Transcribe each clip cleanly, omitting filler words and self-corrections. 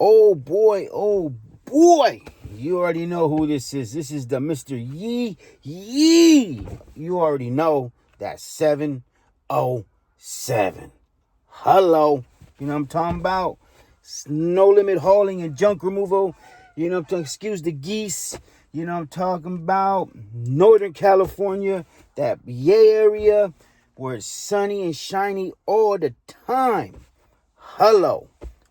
Oh boy. You already know who this is. This is the Mr. Yee Yee. You already know that 707. Hello. You know what I'm talking about? No limit hauling and junk removal. You know what I'm talking, excuse the geese. You know what I'm talking about? Northern California, that Bay Area where it's sunny and shiny all the time. Hello.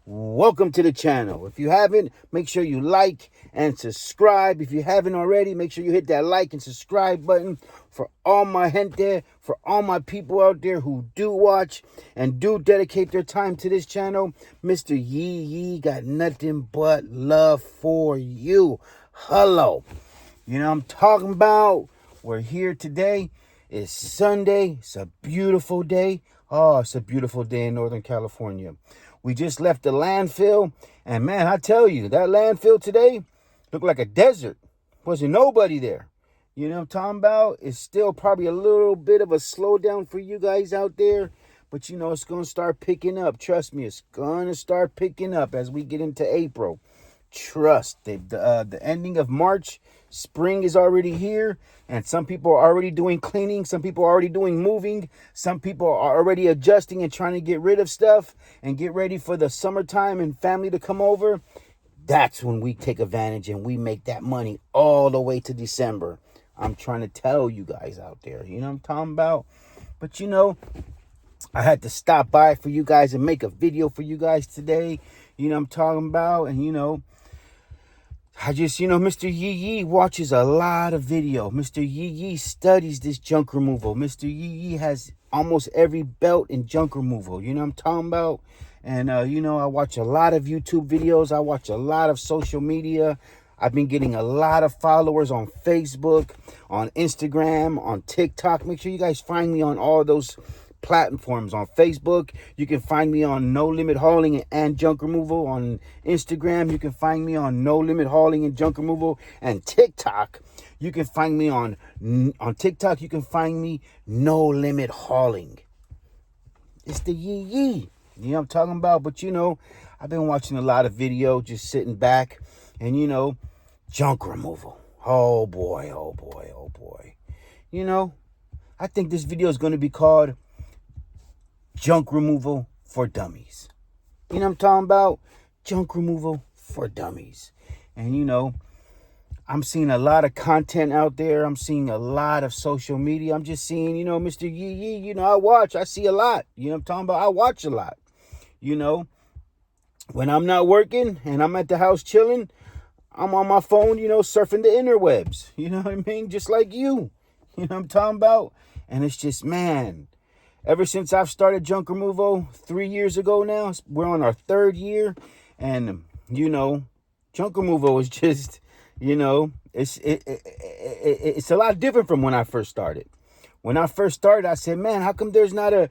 Welcome to the channel. If you haven't, make sure you like and subscribe. If you haven't already, make sure you hit that like and subscribe button for all my gente, for all my people out there who do watch and do dedicate their time to this channel. Mr. Yee Yee got nothing but love for you. Hello. You know what I'm talking about? We're here today. It's Sunday. It's a beautiful day. Oh, it's a beautiful day in Northern California. We just left the landfill, and man, I tell you, that landfill today looked like a desert. Wasn't nobody there. You know what I'm talking about? It's still probably a little bit of a slowdown for you guys out there, but you know, it's going to start picking up. Trust me, it's going to start picking up as we get into April. Trust. The ending of March, spring is already here, and some people are already doing cleaning. Some people are already doing moving. Some people are already adjusting and trying to get rid of stuff and get ready for the summertime and family to come over. That's when we take advantage and we make that money all the way to December. I'm trying to tell you guys out there, you know what I'm talking about? But you know, I had to stop by for you guys and make a video for you guys today. You know what I'm talking about? And you know, Mr. Yee Yee watches a lot of video. Mr. Yee Yee studies this junk removal. Mr. Yee Yee has almost every belt in junk removal. You know what I'm talking about? And, I watch a lot of YouTube videos. I watch a lot of social media. I've been getting a lot of followers on Facebook, on Instagram, on TikTok. Make sure you guys find me on all those platforms. On Facebook, you can find me on No Limit Hauling and Junk Removal. On Instagram, you can find me on No Limit Hauling and Junk Removal. And TikTok, you can find me on TikTok, you can find me No Limit Hauling. It's the Yee Yee. You know what I'm talking about? But you know, I've been watching a lot of video, just sitting back, and you know, junk removal. Oh boy, oh boy, oh boy. You know, I think this video is going to be called Junk Removal for Dummies. You know what I'm talking about? Junk removal for dummies. And you know, I'm seeing a lot of content out there. I'm seeing a lot of social media. I'm just seeing, you know, Mr. Yee Yee, you know, I see a lot. You know what I'm talking about? I watch a lot. You know, when I'm not working and I'm at the house chilling, I'm on my phone, you know, surfing the interwebs. You know what I mean? Just like you. You know what I'm talking about? And it's just, man, ever since I've started junk removal 3 years ago now, we're on our third year. And, you know, junk removal is just, you know, it's a lot different from when I first started. When I first started, I said, man, how come there's not a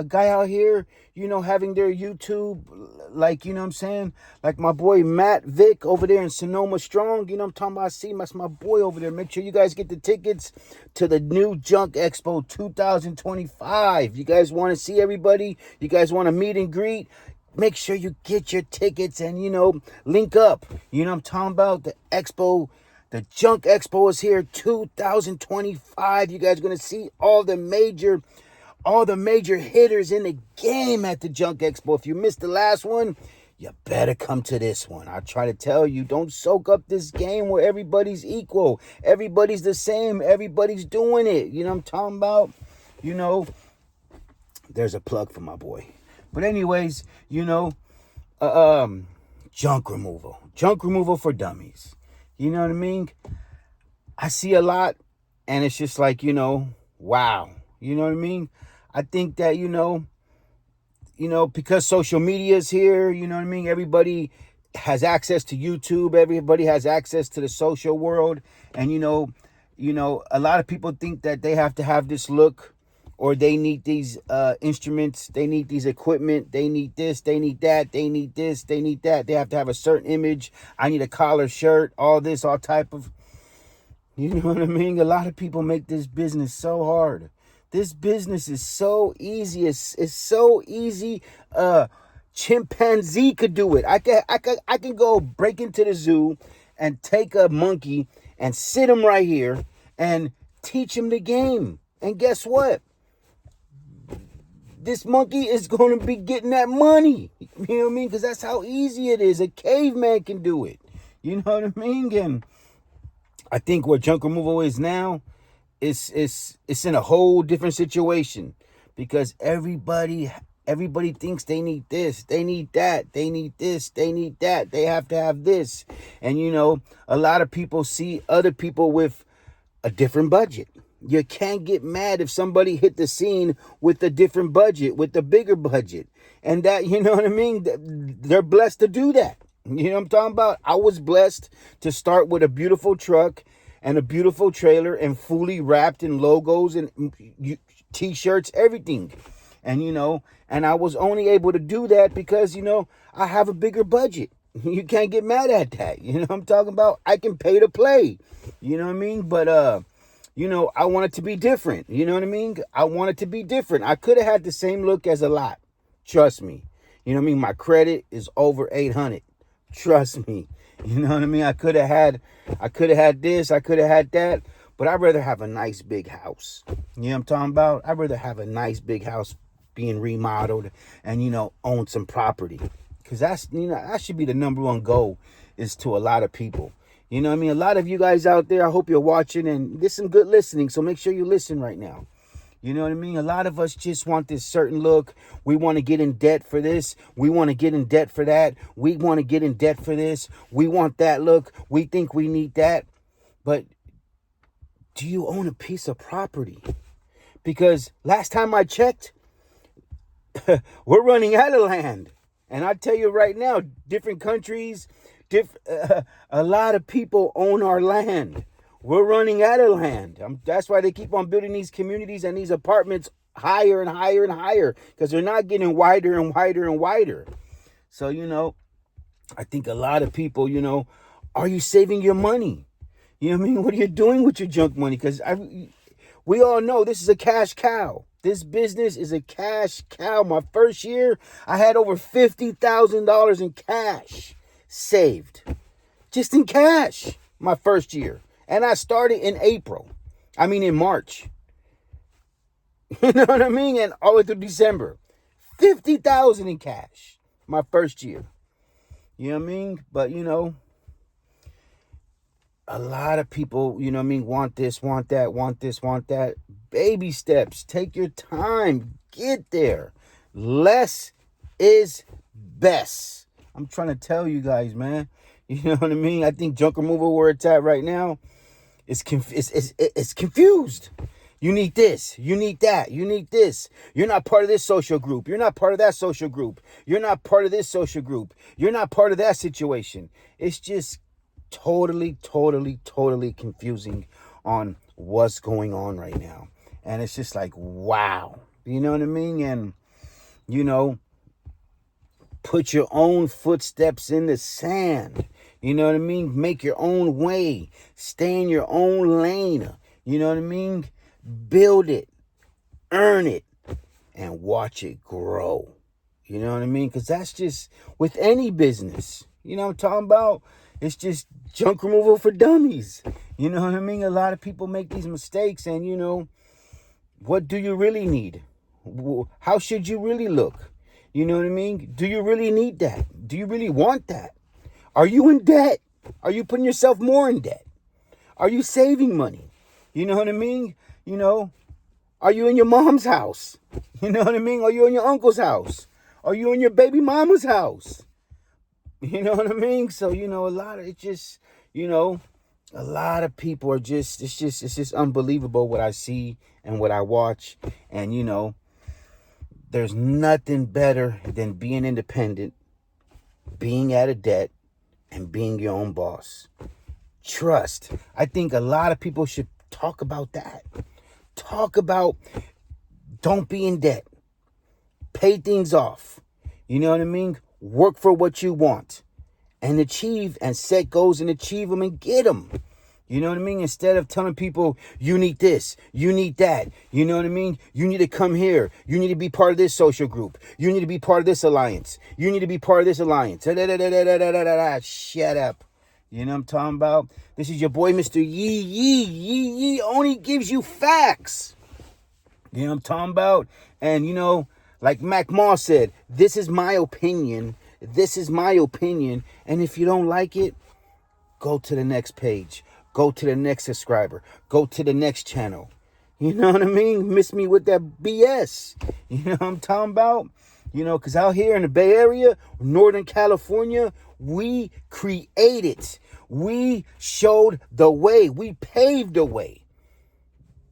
guy out here, you know, having their YouTube, like, you know what I'm saying? Like my boy Matt Vick over there in Sonoma Strong, you know what I'm talking about? I see that's my boy over there. Make sure you guys get the tickets to the new Junk Expo 2025. You guys want to see everybody? You guys want to meet and greet? Make sure you get your tickets and, you know, link up. You know what I'm talking about? The expo. The Junk Expo is here, 2025. You guys are going to see all the major hitters in the game at the Junk Expo. If you missed the last one, you better come to this one. I try to tell you, don't soak up this game where everybody's equal. Everybody's the same. Everybody's doing it. You know what I'm talking about? You know, there's a plug for my boy. But anyways, you know, junk removal. Junk removal for dummies. You know what I mean? I see a lot, and it's just like, you know, wow. You know what I mean? I think that, you know, because social media is here, you know what I mean? Everybody has access to YouTube. Everybody has access to the social world. And, you know, a lot of people think that they have to have this look, or they need these instruments, they need these equipment, they need this, they need that, they need this, they need that. They have to have a certain image. I need a collar shirt, all this, all type of, you know what I mean? A lot of people make this business so hard. This business is so easy. It's so easy chimpanzee could do it. I can go break into the zoo and take a monkey and sit him right here and teach him the game. And guess what? This monkey is going to be getting that money. You know what I mean? Because that's how easy it is. A caveman can do it. You know what I mean? And I think where junk removal is now, it's in a whole different situation, because everybody thinks they need this, they need that, they need this, they need that, they have to have this. And a lot of people see other people with a different budget. You can't get mad if somebody hit the scene with a different budget, with a bigger budget. And that, you know what I mean? They're blessed to do that. You know what I'm talking about? I was blessed to start with a beautiful truck and a beautiful trailer and fully wrapped in logos and t-shirts, everything. And, and I was only able to do that because, I have a bigger budget. You can't get mad at that. You know what I'm talking about? I can pay to play. You know what I mean? But, I want it to be different. You know what I mean? I want it to be different. I could have had the same look as a lot. Trust me. You know what I mean? My credit is over 800. Trust me. You know what I mean? I could have had this. I could have had that. But I'd rather have a nice big house. You know what I'm talking about? I'd rather have a nice big house being remodeled and, own some property. Because that's, that should be the number one goal is to a lot of people. You know what I mean? A lot of you guys out there, I hope you're watching, and there's some good listening. So make sure you listen right now. You know what I mean? A lot of us just want this certain look. We want to get in debt for this. We want to get in debt for that. We want to get in debt for this. We want that look. We think we need that. But do you own a piece of property? Because last time I checked, we're running out of land. And I tell you right now, different countries, a lot of people own our land. We're running out of land. That's why they keep on building these communities and these apartments higher and higher and higher, because they're not getting wider and wider and wider. So, I think a lot of people, are you saving your money? You know what I mean? What are you doing with your junk money? Because we all know this is a cash cow. This business is a cash cow. My first year, I had over $50,000 in cash saved. Just in cash, my first year. And I started in March. You know what I mean? And all the way through December. $50,000 in cash, my first year. You know what I mean? But, a lot of people, want this, want that, want this, want that. Baby steps. Take your time. Get there. Less is best. I'm trying to tell you guys, man. You know what I mean? I think junk removal, where it's at right now, it's confused. You need this. You need that. You need this. You're not part of this social group. You're not part of that social group. You're not part of this social group. You're not part of that situation. It's just totally confusing on what's going on right now. And it's just like, wow. You know what I mean? And, put your own footsteps in the sand. You know what I mean? Make your own way. Stay in your own lane. You know what I mean? Build it. Earn it. And watch it grow. You know what I mean? Because that's just with any business. You know what I'm talking about? It's just junk removal for dummies. You know what I mean? A lot of people make these mistakes. And, what do you really need? How should you really look? You know what I mean? Do you really need that? Do you really want that? Are you in debt? Are you putting yourself more in debt? Are you saving money? You know what I mean? Are you in your mom's house? You know what I mean? Are you in your uncle's house? Are you in your baby mama's house? You know what I mean? So, a lot of people are it's just unbelievable what I see and what I watch. And, there's nothing better than being independent, being out of debt, and being your own boss. Trust. I think a lot of people should talk about that. Talk about don't be in debt. Pay things off. You know what I mean? Work for what you want and achieve and set goals and achieve them and get them. You know what I mean? Instead of telling people, you need this, you need that. You know what I mean? You need to come here. You need to be part of this social group. You need to be part of this alliance. You need to be part of this alliance. Shut up. You know what I'm talking about? This is your boy, Mr. Yee. Yee only gives you facts. You know what I'm talking about? And, you know, like Mac Moss said, this is my opinion. This is my opinion. And if you don't like it, go to the next page. Go to the next subscriber. Go to the next channel. You know what I mean? Miss me with that BS. You know what I'm talking about? You know, because out here in the Bay Area, Northern California, we created. We showed the way. We paved the way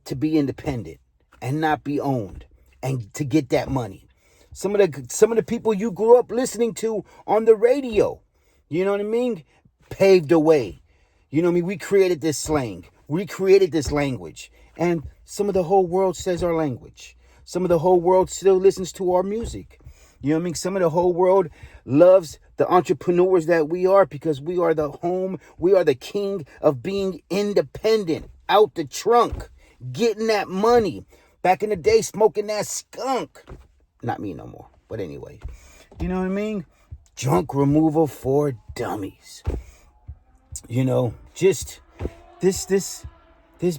to be independent and not be owned and to get that money. Some of the people you grew up listening to on the radio, you know what I mean, paved the way. You know what I mean? We created this slang. We created this language. And some of the whole world says our language. Some of the whole world still listens to our music. You know what I mean? Some of the whole world loves the entrepreneurs that we are because we are the home. We are the king of being independent, out the trunk, getting that money. Back in the day, smoking that skunk. Not me no more. But anyway, you know what I mean? Junk removal for dummies. You know, just this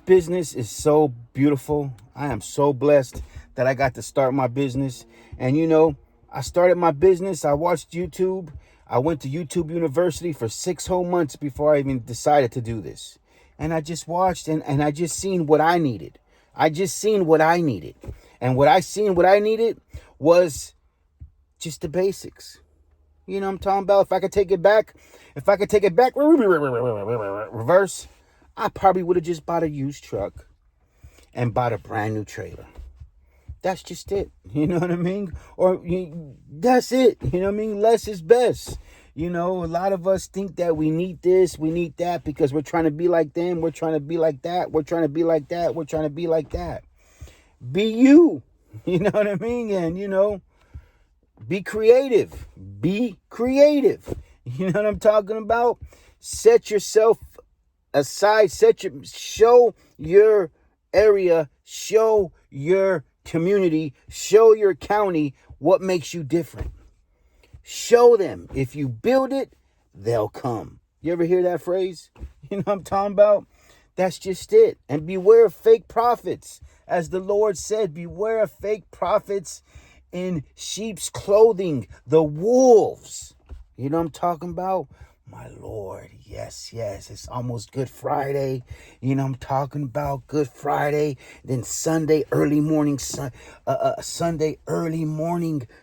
business is so beautiful. I am so blessed that I got to start my business. And, you know, I started my business. I watched YouTube. I went to YouTube University for 6 whole months before I even decided to do this. And I just watched and I just seen what I needed. I just seen what I needed. And what I needed was just the basics. You know what I'm talking about? If I could take it back, reverse, I probably would have just bought a used truck and bought a brand new trailer. That's just it. You know what I mean? That's it. You know what I mean? Less is best. You know, a lot of us think that we need this, we need that because we're trying to be like them. We're trying to be like that. We're trying to be like that. We're trying to be like that. Be you. You know what I mean? And, you know, be creative. Be creative. You know what I'm talking about? Set yourself aside. Show your area. Show your community. Show your county what makes you different. Show them. If you build it, they'll come. You ever hear that phrase? You know what I'm talking about? That's just it. And beware of fake prophets. As the Lord said, beware of fake prophets in sheep's clothing, the wolves. You know what I'm talking about? My Lord, yes. It's almost Good Friday. You know what I'm talking about? Good Friday. Then Sunday early morning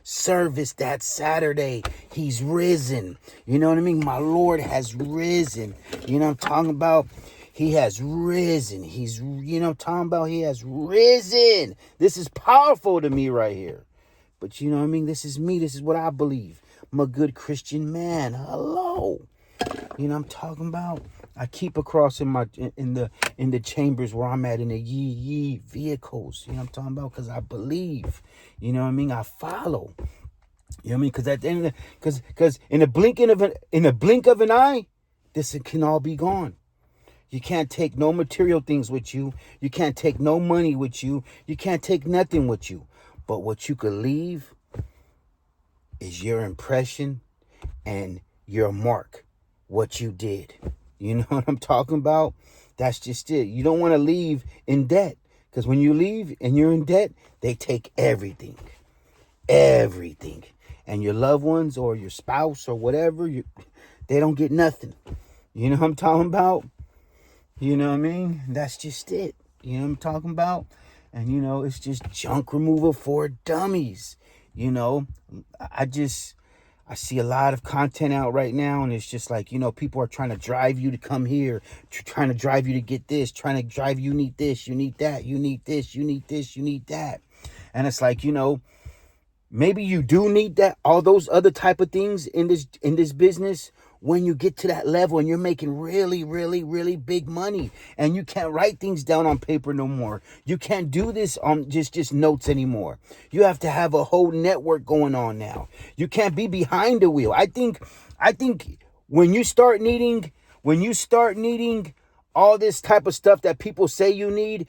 service. That's Saturday. He's risen. You know what I mean? My Lord has risen. You know what I'm talking about? He has risen. He has risen. This is powerful to me right here. But you know what I mean? This is me. This is what I believe. I'm a good Christian man. Hello. You know what I'm talking about? I keep across in the chambers where I'm at in the yee vehicles. You know what I'm talking about? Because I believe. You know what I mean? I follow. You know what I mean? Because at the end of because in the blink of an eye, this can all be gone. You can't take no material things with you. You can't take no money with you. You can't take nothing with you. But what you could leave is your impression and your mark, what you did. You know what I'm talking about? That's just it. You don't want to leave in debt. Because when you leave and you're in debt, they take everything. Everything. And your loved ones or your spouse or whatever, they don't get nothing. You know what I'm talking about? You know what I mean? That's just it. You know what I'm talking about? And, you know, it's just junk removal for dummies. You know, I see a lot of content out right now, and it's just like, you know, people are trying to drive you to come here, trying to drive you to get this, trying to drive you need this, you need that, you need this, you need this, you need that. And it's like, you know, maybe you do need that, all those other type of things in this business when you get to that level and you're making really, really, really big money and you can't write things down on paper no more. You can't do this on just notes anymore. You have to have a whole network going on now. You can't be behind the wheel. I think when you start needing all this type of stuff that people say you need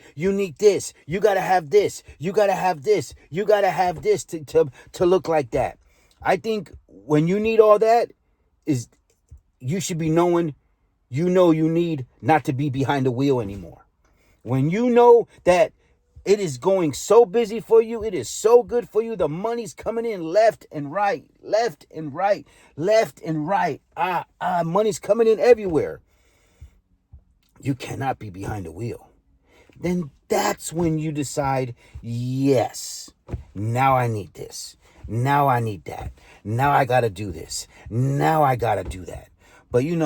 this. You got to have this. You got to have this. You got to have this to look like that. I think when you need all that, is you should be knowing, you need not to be behind the wheel anymore. When you know that it is going so busy for you, it is so good for you, the money's coming in left and right, left and right, left and right. Money's coming in everywhere. You cannot be behind the wheel. Then that's when you decide, yes, now I need this. Now I need that. Now I got to do this. Now I got to do that. But you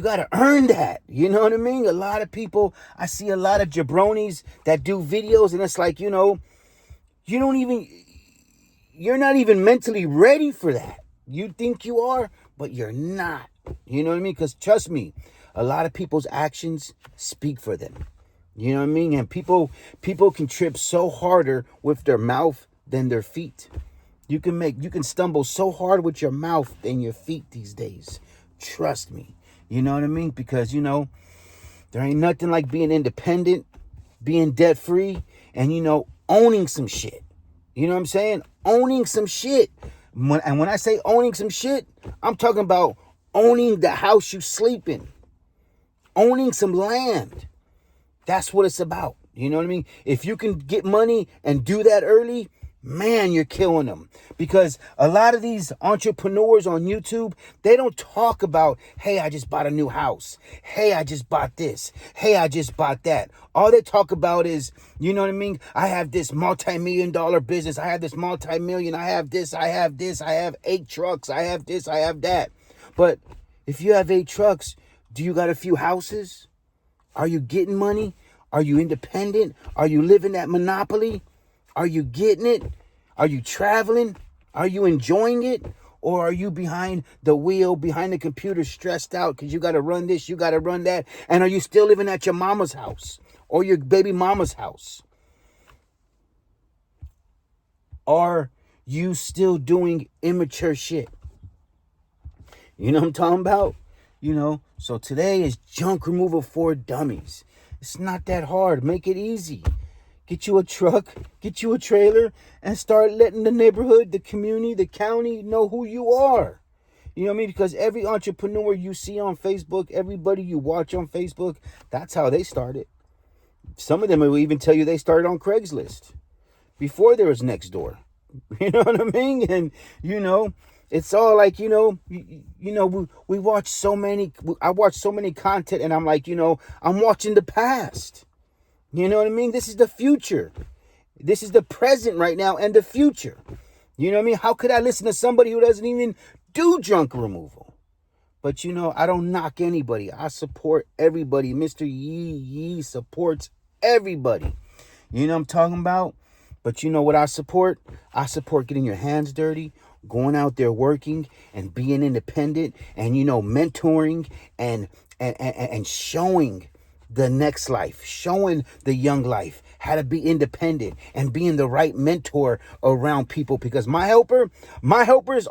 got to earn that. You know what I mean? A lot of people, I see a lot of jabronis that do videos, and it's like, you're not even mentally ready for that. You think you are, but you're not. You know what I mean? Because trust me, a lot of people's actions speak for them. You know what I mean? And people can trip so harder with their mouth than their feet. You can stumble so hard with your mouth than your feet these days. Trust me. You know what I mean? Because, there ain't nothing like being independent, being debt free, and, owning some shit. You know what I'm saying? Owning some shit. When I say owning some shit, I'm talking about owning the house you sleep in. Owning some land. That's what it's about. You know what I mean? If you can get money and do that early, man, you're killing them. Because a lot of these entrepreneurs on YouTube, they don't talk about, hey, I just bought a new house. Hey, I just bought this. Hey, I just bought that. All they talk about is, you know what I mean? I have this multi-million-dollar business. I have this multi-million. I have this. I have this. I have 8 trucks. I have this. I have that. But if you have 8 trucks, do you got a few houses? Are you getting money? Are you independent? Are you living that monopoly? Are you getting it? Are you traveling? Are you enjoying it? Or are you behind the wheel, behind the computer, stressed out because you got to run this, you got to run that? And are you still living at your mama's house or your baby mama's house? Are you still doing immature shit? You know what I'm talking about? So today is junk removal for dummies. It's not that hard. Make it easy. Get you a truck, get you a trailer, and start letting the neighborhood, the community, the county know who you are. You know what I mean? Because every entrepreneur you see on Facebook, everybody you watch on Facebook, that's how they started. Some of them will even tell you they started on Craigslist before there was Nextdoor. You know what I mean? And, it's all like, we watch so many, I watch so many content, and I'm like, I'm watching the past. You know what I mean? This is the future. This is the present right now and the future. You know what I mean? How could I listen to somebody who doesn't even do junk removal? But, I don't knock anybody. I support everybody. Mr. Yee supports everybody. You know what I'm talking about? But you know what I support? I support getting your hands dirty, going out there working and being independent and, mentoring and showing the next life, showing the young life how to be independent and being the right mentor around people. Because all my helpers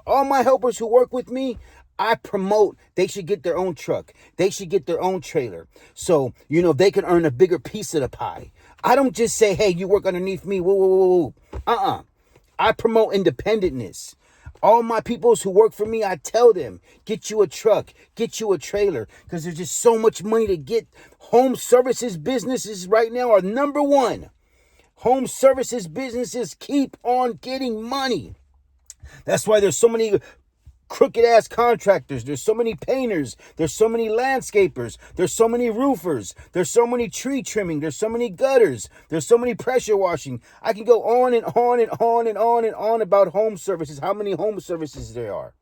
who work with me, I promote they should get their own truck. They should get their own trailer. So, they can earn a bigger piece of the pie. I don't just say, hey, you work underneath me. Whoa, whoa, whoa. I promote independentness. All my peoples who work for me, I tell them, get you a truck, get you a trailer, because there's just so much money to get. Home services businesses right now are number one. Home services businesses keep on getting money. That's why there's so many crooked ass contractors. There's so many painters. There's so many landscapers. There's so many roofers. There's so many tree trimming. There's so many gutters. There's so many pressure washing. I can go on and on and on and on and on about home services, how many home services there are.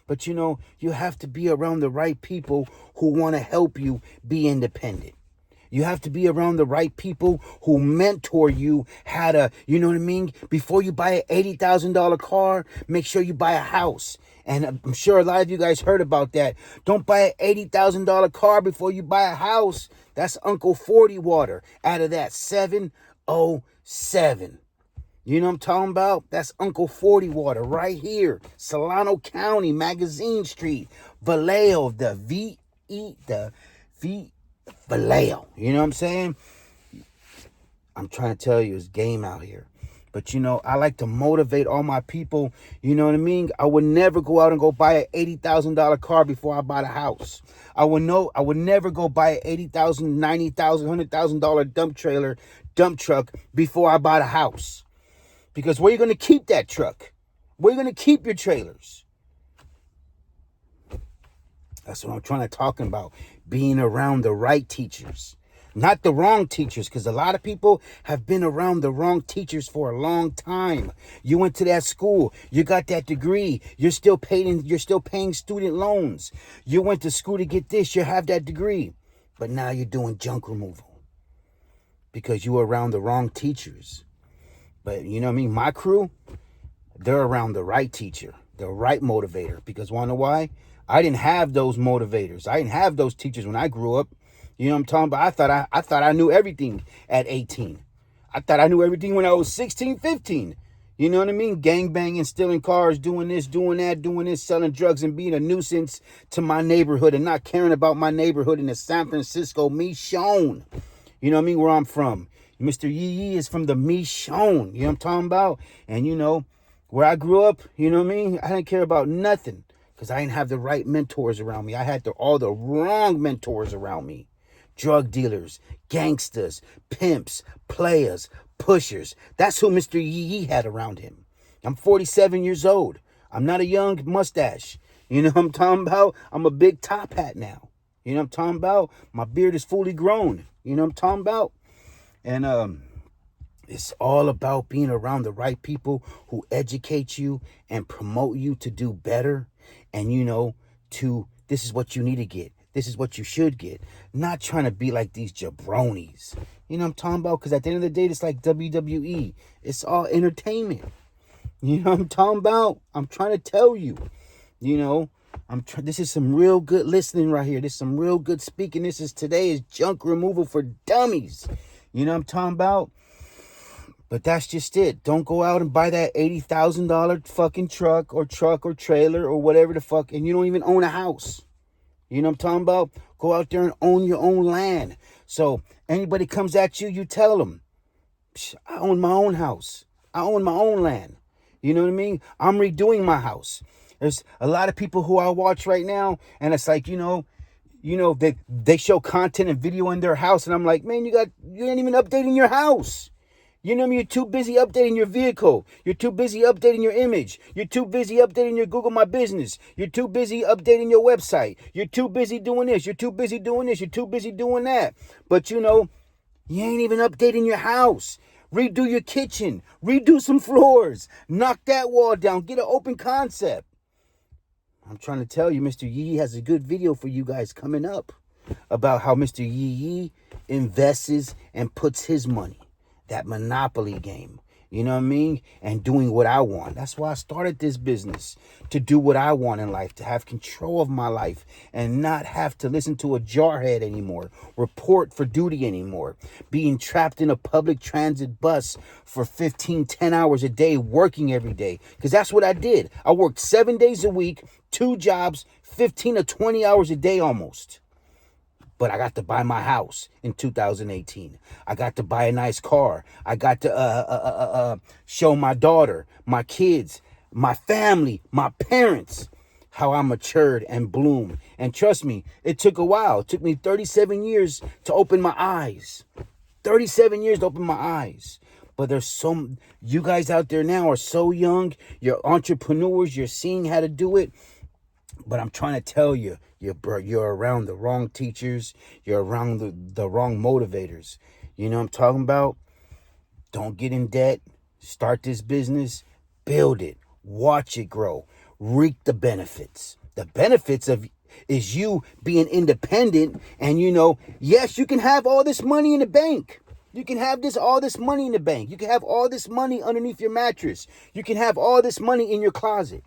But you have to be around the right people who want to help you be independent. You have to be around the right people who mentor you how to, you know what I mean? Before you buy an $80,000 car, make sure you buy a house. And I'm sure a lot of you guys heard about that. Don't buy an $80,000 car before you buy a house. That's Uncle 40 water out of that 707. You know what I'm talking about? That's Uncle 40 water right here. Solano County, Magazine Street, Vallejo, the Vallejo. You know what I'm saying? I'm trying to tell you, it's game out here. But, I like to motivate all my people. You know what I mean? I would never go out and go buy an $80,000 car before I buy a house. I would never go buy an $80,000, $90,000, $100,000 dump truck before I buy a house. Because where are you going to keep that truck? Where are you going to keep your trailers? That's what I'm trying to talk about. Being around the right teachers. Not the wrong teachers, because a lot of people have been around the wrong teachers for a long time. You went to that school, you got that degree, you're still paying student loans. You went to school to get this, you have that degree. But now you're doing junk removal because you were around the wrong teachers. But you know what I mean? My crew, they're around the right teacher, the right motivator. Because wanna know why? I didn't have those motivators. I didn't have those teachers when I grew up. You know what I'm talking about? I thought I knew everything at 18. I thought I knew everything when I was 16, 15. You know what I mean? Gang banging, stealing cars, doing this, doing that, doing this, selling drugs and being a nuisance to my neighborhood and not caring about my neighborhood in the San Francisco Mission. You know what I mean? Where I'm from. Mr. Yee is from the Mission. You know what I'm talking about? And where I grew up, you know what I mean? I didn't care about nothing because I didn't have the right mentors around me. I had all the wrong mentors around me. Drug dealers, gangsters, pimps, players, pushers. That's who Mr. Yee had around him. I'm 47 years old. I'm not a young mustache. You know what I'm talking about? I'm a big top hat now. You know what I'm talking about? My beard is fully grown. You know what I'm talking about? And it's all about being around the right people who educate you and promote you to do better. And, this is what you need to get. This is what you should get. Not trying to be like these jabronis. You know what I'm talking about? Because at the end of the day, it's like WWE. It's all entertainment. You know what I'm talking about? I'm trying to tell you. This is some real good listening right here. This is some real good speaking. Today is junk removal for dummies. You know what I'm talking about? But that's just it. Don't go out and buy that $80,000 fucking truck or trailer or whatever the fuck. And you don't even own a house. You know what I'm talking about? Go out there and own your own land. So anybody comes at you, you tell them, I own my own house. I own my own land. You know what I mean? I'm redoing my house. There's a lot of people who I watch right now, and it's like, they show content and video in their house, and I'm like, man, you ain't even updating your house. You know what I mean? You're too busy updating your vehicle. You're too busy updating your image. You're too busy updating your Google My Business. You're too busy updating your website. You're too busy doing this. You're too busy doing this. You're too busy doing that. But you ain't even updating your house. Redo your kitchen. Redo some floors. Knock that wall down. Get an open concept. I'm trying to tell you, Mr. Yee has a good video for you guys coming up about how Mr. Yee invests and puts his money. That monopoly game, you know what I mean? And doing what I want. That's why I started this business, to do what I want in life, to have control of my life and not have to listen to a jarhead anymore, report for duty anymore, being trapped in a public transit bus for 10 hours a day, working every day. Because that's what I did. I worked 7 days a week, 2 jobs, 15 to 20 hours a day almost. But I got to buy my house in 2018. I got to buy a nice car. I got to show my daughter, my kids, my family, my parents how I matured and bloomed. And trust me, it took a while. It took me 37 years to open my eyes. 37 years to open my eyes. But you guys out there now are so young. You're entrepreneurs. You're seeing how to do it. But I'm trying to tell you, you're around the wrong teachers. You're around the wrong motivators. You know what I'm talking about? Don't get in debt. Start this business. Build it. Watch it grow. Reap the benefits. The benefits is you being independent. And yes, you can have all this money in the bank. You can have all this money in the bank. You can have all this money underneath your mattress. You can have all this money in your closet.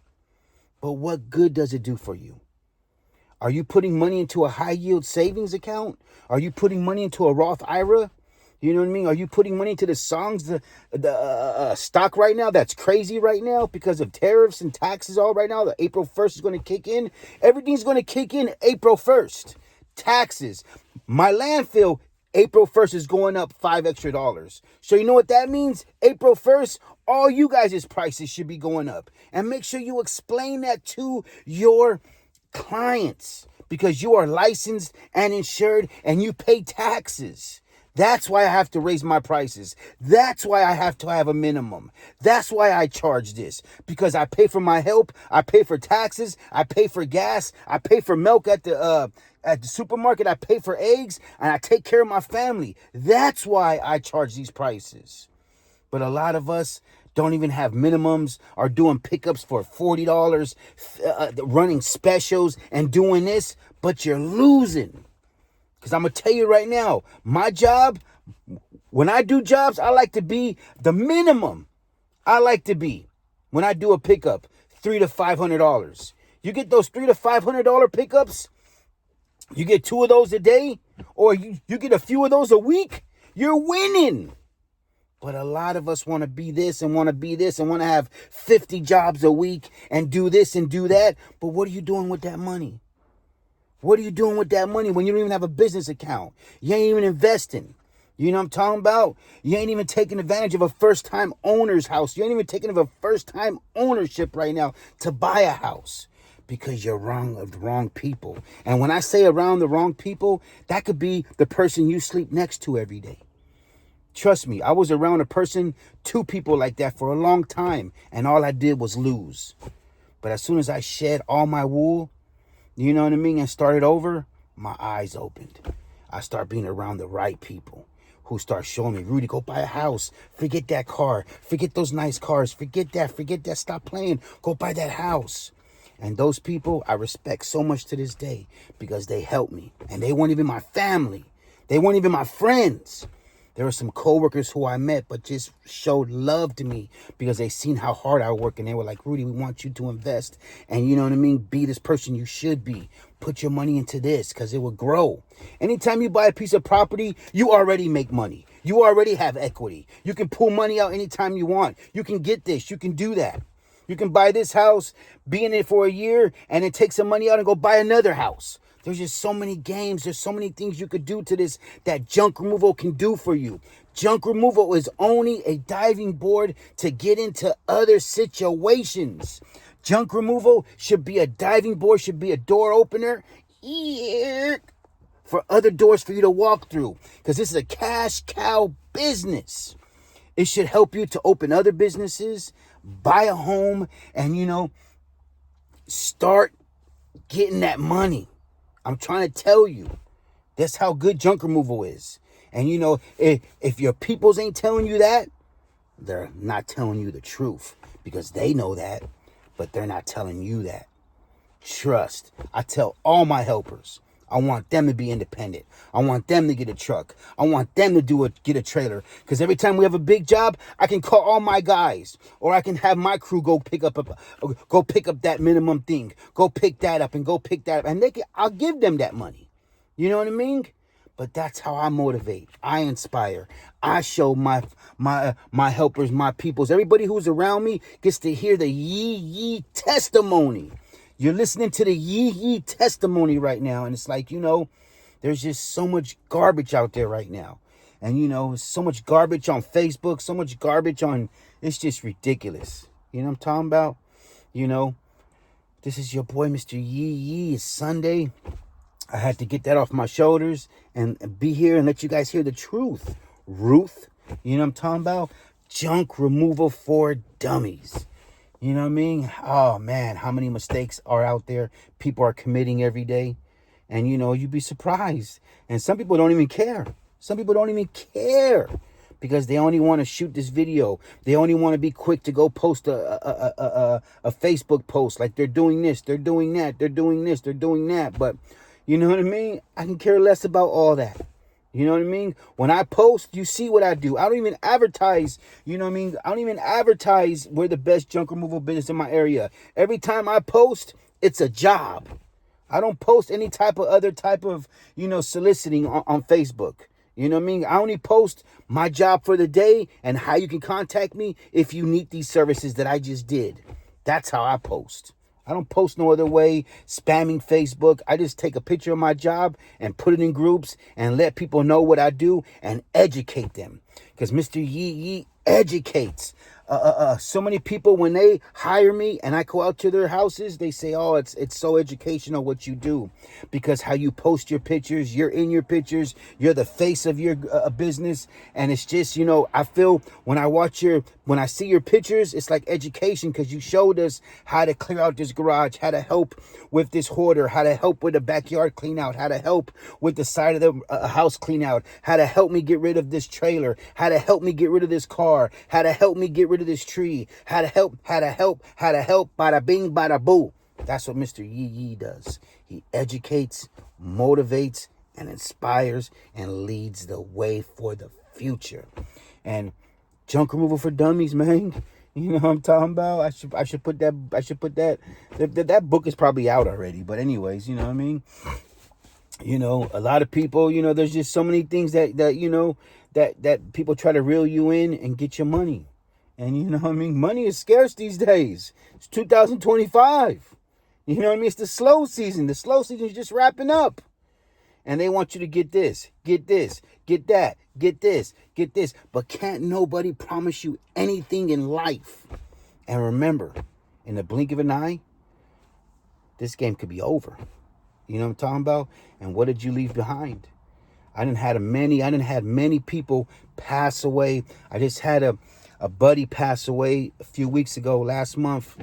But what good does it do for you? Are you putting money into a high yield savings account? Are you putting money into a Roth IRA? You know what I mean? Are you putting money into the stock right now that's crazy right now because of tariffs and taxes all right now? The April 1st is going to kick in. Everything's going to kick in April 1st. Taxes. My landfill, April 1st is going up $5 extra. So you know what that means? April 1st, all you guys' prices should be going up. And make sure you explain that to your clients, because you are licensed and insured and you pay taxes. That's why I have to raise my prices. That's why I have to have a minimum. That's why I charge this, because I pay for my help. I pay for taxes. I pay for gas. I pay for milk at the supermarket. I pay for eggs, and I take care of my family. That's why I charge these prices. But a lot of us don't even have minimums, are doing pickups for $40, running specials and doing this, but you're losing. Because I'm going to tell you right now, my job, when I do jobs, I like to be the minimum. I like to be, when I do a pickup, $300 to $500. You get those $300 to $500 pickups, you get 2 of those a day, or you get a few of those a week, you're winning. But a lot of us want to be this and want to be this and want to have 50 jobs a week and do this and do that. But what are you doing with that money? What are you doing with that money when you don't even have a business account? You ain't even investing. You know what I'm talking about? You ain't even taking advantage of a first-time owner's house. You ain't even taking of a first-time ownership right now to buy a house, because you're around the wrong people. And when I say around the wrong people, that could be the person you sleep next to every day. Trust me, I was around a person, 2 people like that for a long time, and all I did was lose. But as soon as I shed all my wool, you know what I mean, and started over, my eyes opened. I start being around the right people who start showing me, Rudy, go buy a house. Forget that car. Forget those nice cars. Forget that. Stop playing. Go buy that house. And those people I respect so much to this day, because they helped me. And they weren't even my family. They weren't even my friends. There were some coworkers who I met, but just showed love to me because they seen how hard I work. And they were like, Rudy, we want you to invest. And you know what I mean? Be this person you should be. Put your money into this, because it will grow. Anytime you buy a piece of property, you already make money. You already have equity. You can pull money out anytime you want. You can get this. You can do that. You can buy this house, be in it for a year, and then take some money out and go buy another house. There's just so many games. There's so many things you could do to this that junk removal can do for you. Junk removal is only a diving board to get into other situations. Junk removal should be a diving board, should be a door opener for other doors for you to walk through. Because this is a cash cow business. It should help you to open other businesses, buy a home, and, start getting that money. I'm trying to tell you, that's how good junk removal is. And if your peoples ain't telling you that, they're not telling you the truth, because they know that, but they're not telling you that. Trust. I tell all my helpers, I want them to be independent. I want them to get a truck. I want them to get a trailer. Because every time we have a big job, I can call all my guys, or I can have my crew go pick up that minimum thing. Go pick that up and go pick that up, and I'll give them that money. You know what I mean? But that's how I motivate. I inspire. I show my helpers, my peoples, everybody who's around me gets to hear the yee testimony. You're listening to the yee testimony right now. And it's like, there's just so much garbage out there right now. And, so much garbage on Facebook, so much garbage it's just ridiculous. You know what I'm talking about? This is your boy, Mr. Yee. It's Sunday. I had to get that off my shoulders and be here and let you guys hear the truth. Ruth, you know what I'm talking about? Junk removal for dummies. You know what I mean? Oh, man, how many mistakes are out there people are committing every day? And, you'd be surprised. And some people don't even care. Some people don't even care because they only want to shoot this video. They only want to be quick to go post a Facebook post like they're doing this, they're doing that, they're doing this, they're doing that. But you know what I mean? I can care less about all that. You know what I mean? When I post, you see what I do. I don't even advertise, you know what I mean? I don't even advertise we're the best junk removal business in my area. Every time I post, it's a job. I don't post any other type of, soliciting on Facebook. You know what I mean? I only post my job for the day and how you can contact me if you need these services that I just did. That's how I post. I don't post no other way, spamming Facebook. I just take a picture of my job and put it in groups and let people know what I do and educate them. Because Mr. Yee Yee educates. So many people, when they hire me and I go out to their houses, they say, oh, it's so educational what you do, because how you post your pictures, you're in your pictures, you're the face of your business. And it's just, I feel when I see your pictures, it's like education, because you showed us how to clear out this garage, how to help with this hoarder, how to help with the backyard clean out, how to help with the side of the house clean out, how to help me get rid of this trailer, how to help me get rid of this car, how to help me get rid of this tree, how to help, bada bing, bada boo. That's what Mr. Yee Yee does. He educates, motivates, and inspires and leads the way for the future. And junk removal for dummies, man. You know what I'm talking about? I should put that. That book is probably out already. But anyways, you know what I mean? A lot of people, there's just so many things that people try to reel you in and get your money. And you know what I mean? Money is scarce these days. It's 2025. You know what I mean? It's the slow season. The slow season is just wrapping up. And they want you to get this, get this, get that, get this, get this. But can't nobody promise you anything in life. And remember, in the blink of an eye, this game could be over. You know what I'm talking about? And what did you leave behind? I didn't have many people pass away. I just had a buddy pass away a few weeks ago, last month.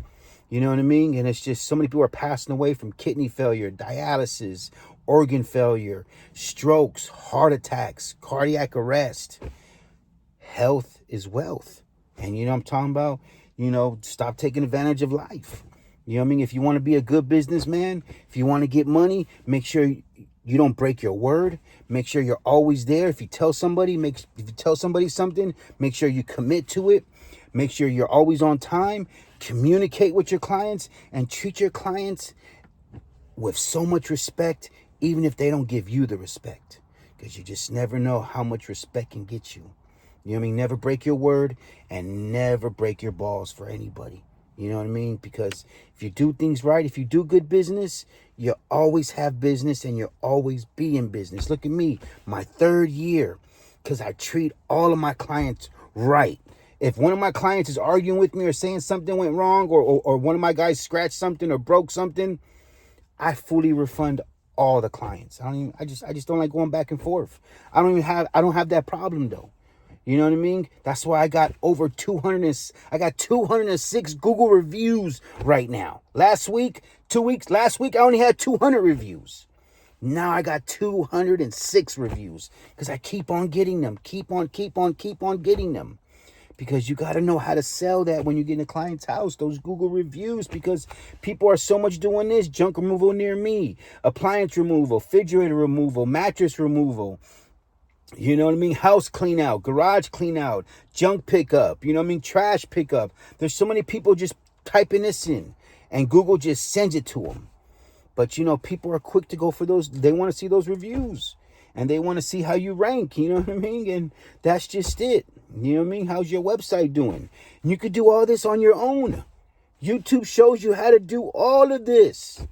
You know what I mean? And it's just so many people are passing away from kidney failure, dialysis, organ failure, strokes, heart attacks, cardiac arrest. Health is wealth. And you know what I'm talking about? Stop taking advantage of life. You know what I mean? If you want to be a good businessman, if you want to get money, make sure you don't break your word. Make sure you're always there. If you tell somebody something, make sure you commit to it. Make sure you're always on time. Communicate with your clients and treat your clients with so much respect, even if they don't give you the respect, because you just never know how much respect can get you. You know what I mean? Never break your word and never break your balls for anybody. You know what I mean? Because if you do things right, if you do good business, you always have business and you'll always be in business. Look at me, my 3rd year, because I treat all of my clients right. If one of my clients is arguing with me or saying something went wrong, or one of my guys scratched something or broke something, I fully refund all the clients. I just don't like going back and forth. I don't have that problem though. You know what I mean? That's why I got over 206 Google reviews right now. Last week, I only had 200 reviews. Now I got 206 reviews because I keep on getting them. Keep on getting them. Because you got to know how to sell that when you get in a client's house, those Google reviews, because people are so much doing this. Junk removal near me, appliance removal, refrigerator removal, mattress removal. You know what I mean? House clean out, garage clean out, junk pickup, you know what I mean? Trash pickup. There's so many people just typing this in and Google just sends it to them. But people are quick to go for those. They want to see those reviews and they want to see how you rank, you know what I mean? And that's just it. You know what I mean? How's your website doing? And you could do all this on your own. YouTube shows you how to do all of this.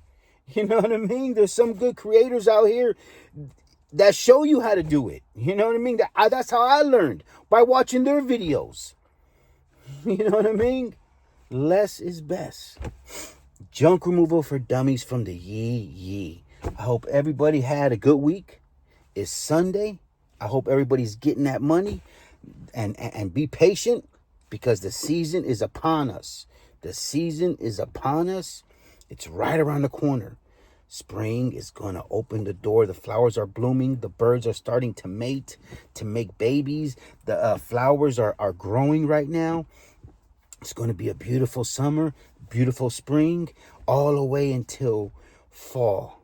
You know what I mean? There's some good creators out here that show you how to do it. You know what I mean? That's how I learned, by watching their videos. You know what I mean? Less is best. Junk removal for dummies from the Yee Yee. I hope everybody had a good week. It's Sunday. I hope everybody's getting that money. And be patient, because the season is upon us. The season is upon us. It's right around the corner. Spring is going to open the door. The flowers are blooming. The birds are starting to mate, to make babies. The flowers are growing right now. It's going to be a beautiful summer, beautiful spring, all the way until fall.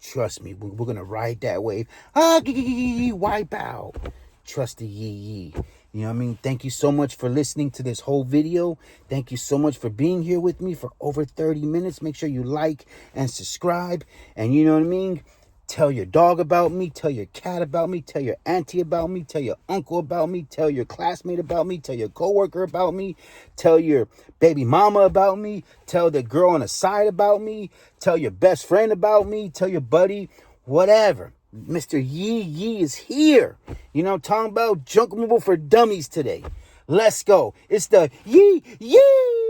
Trust me, we're going to ride that wave. Wipe out. Trust the Yee Yee. You know what I mean? Thank you so much for listening to this whole video. Thank you so much for being here with me for over 30 minutes. Make sure you like and subscribe. And you know what I mean? Tell your dog about me. Tell your cat about me. Tell your auntie about me. Tell your uncle about me. Tell your classmate about me. Tell your coworker about me. Tell your baby mama about me. Tell the girl on the side about me. Tell your best friend about me. Tell your buddy. Whatever. Mr. Yee is here. You know what I'm talking about? Junk removal for dummies today. Let's go. It's the Yee.